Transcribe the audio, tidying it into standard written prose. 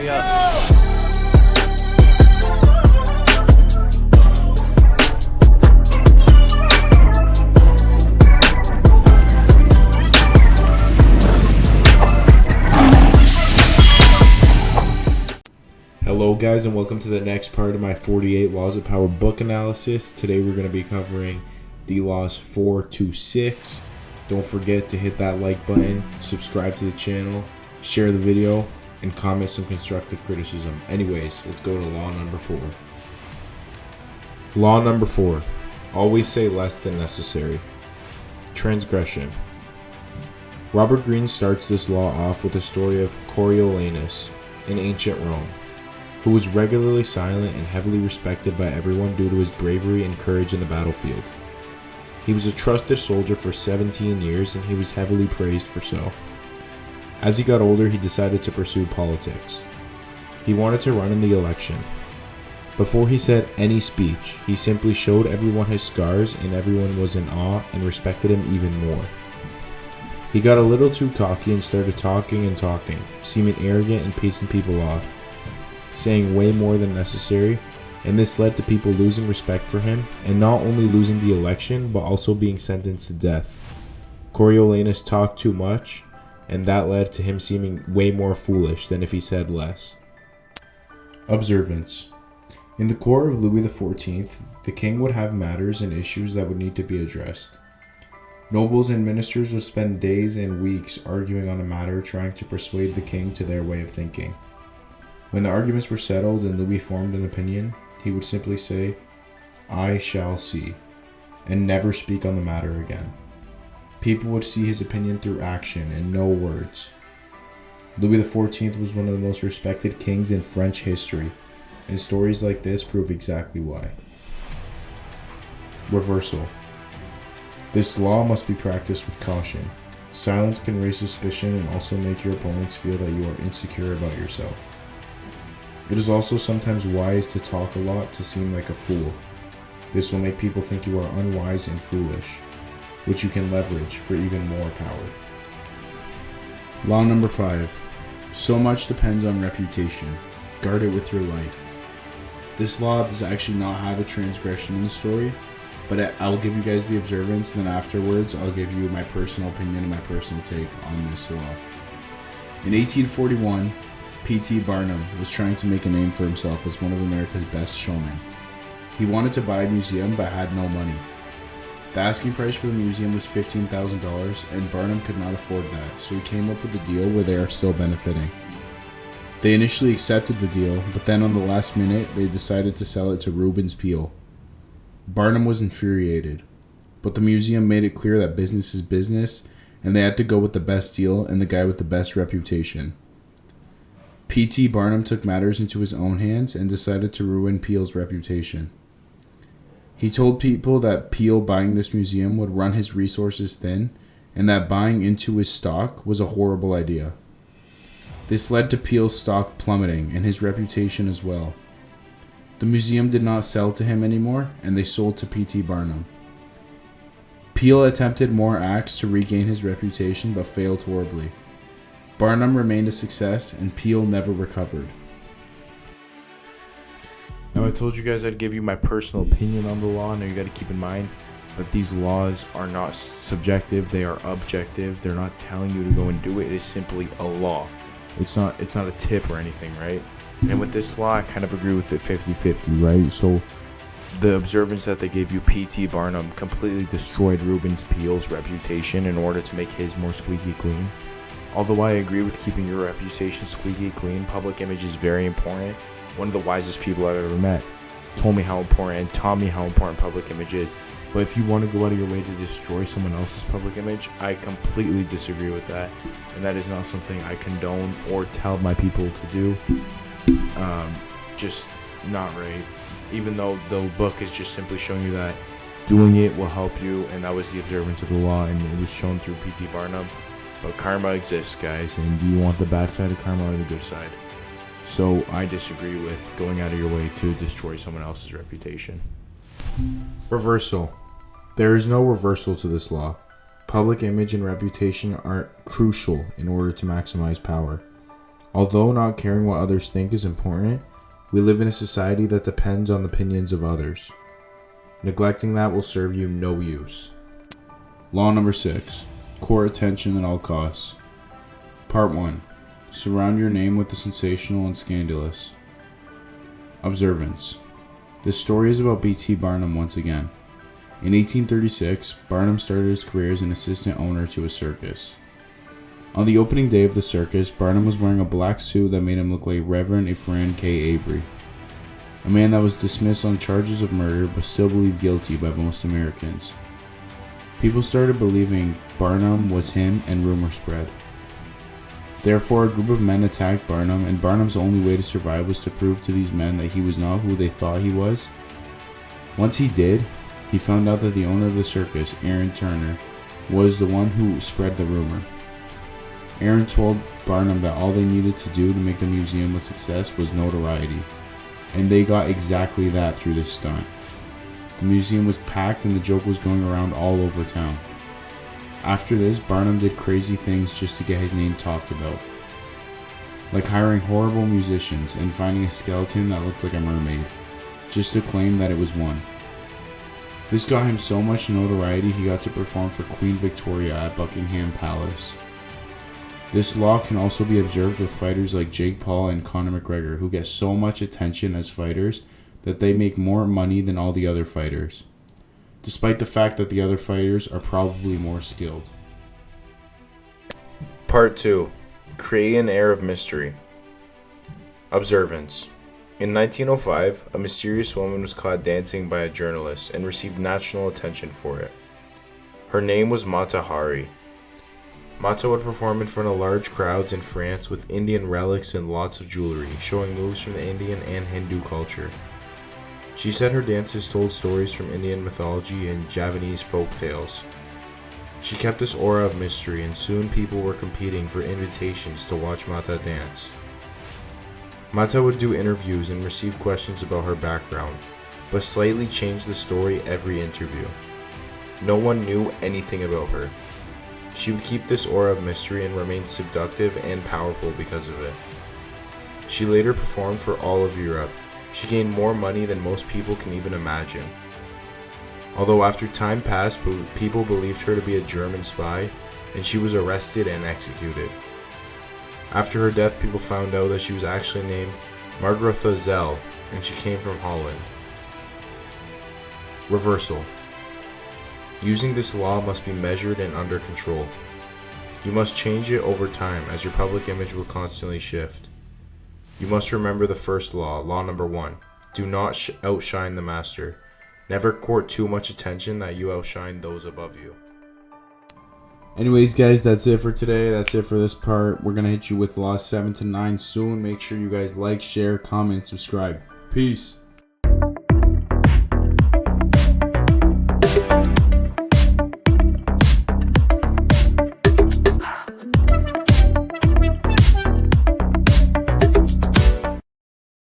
hurry up. Hello guys, and welcome to the next part of my 48 Laws of Power book analysis. Today we're going to be covering the laws 4 to 6. Don't forget to hit that like button, subscribe to the channel, share the video, and comment some constructive criticism. Anyways, let's go to law number 4. Law number 4. Always say less than necessary. Transgression. Robert Greene starts this law off with the story of Coriolanus in ancient Rome, who was regularly silent and heavily respected by everyone due to his bravery and courage in the battlefield. He was a trusted soldier for 17 years, and he was heavily praised for so. As he got older, he decided to pursue politics. He wanted to run in the election. Before he said any speech, he simply showed everyone his scars, and everyone was in awe and respected him even more. He got a little too cocky and started talking and talking, seeming arrogant and pissing people off, saying way more than necessary, and this led to people losing respect for him, and not only losing the election, but also being sentenced to death. Coriolanus talked too much, and that led to him seeming way more foolish than if he said less. Observance. In the court of Louis XIV, the king would have matters and issues that would need to be addressed. Nobles and ministers would spend days and weeks arguing on a matter, trying to persuade the king to their way of thinking. When the arguments were settled and Louis formed an opinion, he would simply say, "I shall see," and never speak on the matter again. People would see his opinion through action and no words. Louis XIV was one of the most respected kings in French history, and stories like this prove exactly why. Reversal. This law must be practiced with caution. Silence can raise suspicion and also make your opponents feel that you are insecure about yourself. It is also sometimes wise to talk a lot to seem like a fool. This will make people think you are unwise and foolish, which you can leverage for even more power. Law number 5. So much depends on reputation. Guard it with your life. This law does actually not have a transgression in the story, but I'll give you guys the observance, and then afterwards I'll give you my personal opinion and my personal take on this law. In 1841, P.T. Barnum was trying to make a name for himself as one of America's best showmen. He wanted to buy a museum but had no money. The asking price for the museum was $15,000, and Barnum could not afford that, so he came up with a deal where they are still benefiting. They initially accepted the deal, but then on the last minute they decided to sell it to Rubens Peale. Barnum was infuriated, but the museum made it clear that business is business, and they had to go with the best deal and the guy with the best reputation. P.T. Barnum took matters into his own hands and decided to ruin Peale's reputation. He told people that Peale buying this museum would run his resources thin, and that buying into his stock was a horrible idea. This led to Peale's stock plummeting and his reputation as well. The museum did not sell to him anymore, and they sold to P.T. Barnum. Peale attempted more acts to regain his reputation but failed horribly. Barnum remained a success, and Peale never recovered. Now, I told you guys I'd give you my personal opinion on the law. Now you got to keep in mind that these laws are not subjective, they are objective. They're not telling you to go and do it. It is simply a law. It's not a tip or anything, right? And with this law, I kind of agree with it 50-50, right? So the observance that they gave you, P.T. Barnum completely destroyed Rubens Peale's reputation in order to make his more squeaky clean. Although I agree with keeping your reputation squeaky clean, public image is very important. One of the wisest people I've ever met told me how important and taught me how important public image is. But if you want to go out of your way to destroy someone else's public image, I completely disagree with that. And that is not something I condone or tell my people to do. Just not right. Even though the book is just simply showing you that doing it will help you, and that was the observance of the law, and it was shown through P.T. Barnum. But karma exists, guys, and do you want the bad side of karma or the good side? So I disagree with going out of your way to destroy someone else's reputation. Reversal. There is no reversal to this law. Public image and reputation are crucial in order to maximize power. Although not caring what others think is important, we live in a society that depends on the opinions of others. Neglecting that will serve you no use. Law number 6. Court attention at all costs. Part 1. Surround your name with the sensational and scandalous. Observance. This story is about B.T. Barnum once again. In 1836, Barnum started his career as an assistant owner to a circus. On the opening day of the circus, Barnum was wearing a black suit that made him look like Reverend Ephraim K. Avery, a man that was dismissed on charges of murder but still believed guilty by most Americans. People started believing Barnum was him and rumors spread. Therefore, a group of men attacked Barnum, and Barnum's only way to survive was to prove to these men that he was not who they thought he was. Once he did, he found out that the owner of the circus, Aaron Turner, was the one who spread the rumor. Aaron told Barnum that all they needed to do to make the museum a success was notoriety, and they got exactly that through this stunt. The museum was packed and the joke was going around all over town. After this, Barnum did crazy things just to get his name talked about, like hiring horrible musicians and finding a skeleton that looked like a mermaid, just to claim that it was one. This got him so much notoriety he got to perform for Queen Victoria at Buckingham Palace. This law can also be observed with fighters like Jake Paul and Conor McGregor, who get so much attention as fighters that they make more money than all the other fighters, despite the fact that the other fighters are probably more skilled. Part 2. Create an air of mystery. Observance. In 1905, a mysterious woman was caught dancing by a journalist and received national attention for it. Her name was Mata Hari. Mata would perform in front of large crowds in France with Indian relics and lots of jewelry, showing moves from the Indian and Hindu culture. She said her dances told stories from Indian mythology and Javanese folk tales. She kept this aura of mystery, and soon people were competing for invitations to watch Mata dance. Mata would do interviews and receive questions about her background, but slightly change the story every interview. No one knew anything about her. She would keep this aura of mystery and remain seductive and powerful because of it. She later performed for all of Europe. She gained more money than most people can even imagine. Although after time passed, people believed her to be a German spy, and she was arrested and executed. After her death, people found out that she was actually named Margaretha Zell, and she came from Holland. Reversal. Using this law must be measured and under control. You must change it over time, as your public image will constantly shift. You must remember the first law, law number 1. Do not outshine the master. Never court too much attention that you outshine those above you. Anyways, guys, that's it for today. That's it for this part. We're going to hit you with laws 7 to 9 soon. Make sure you guys like, share, comment, subscribe. Peace.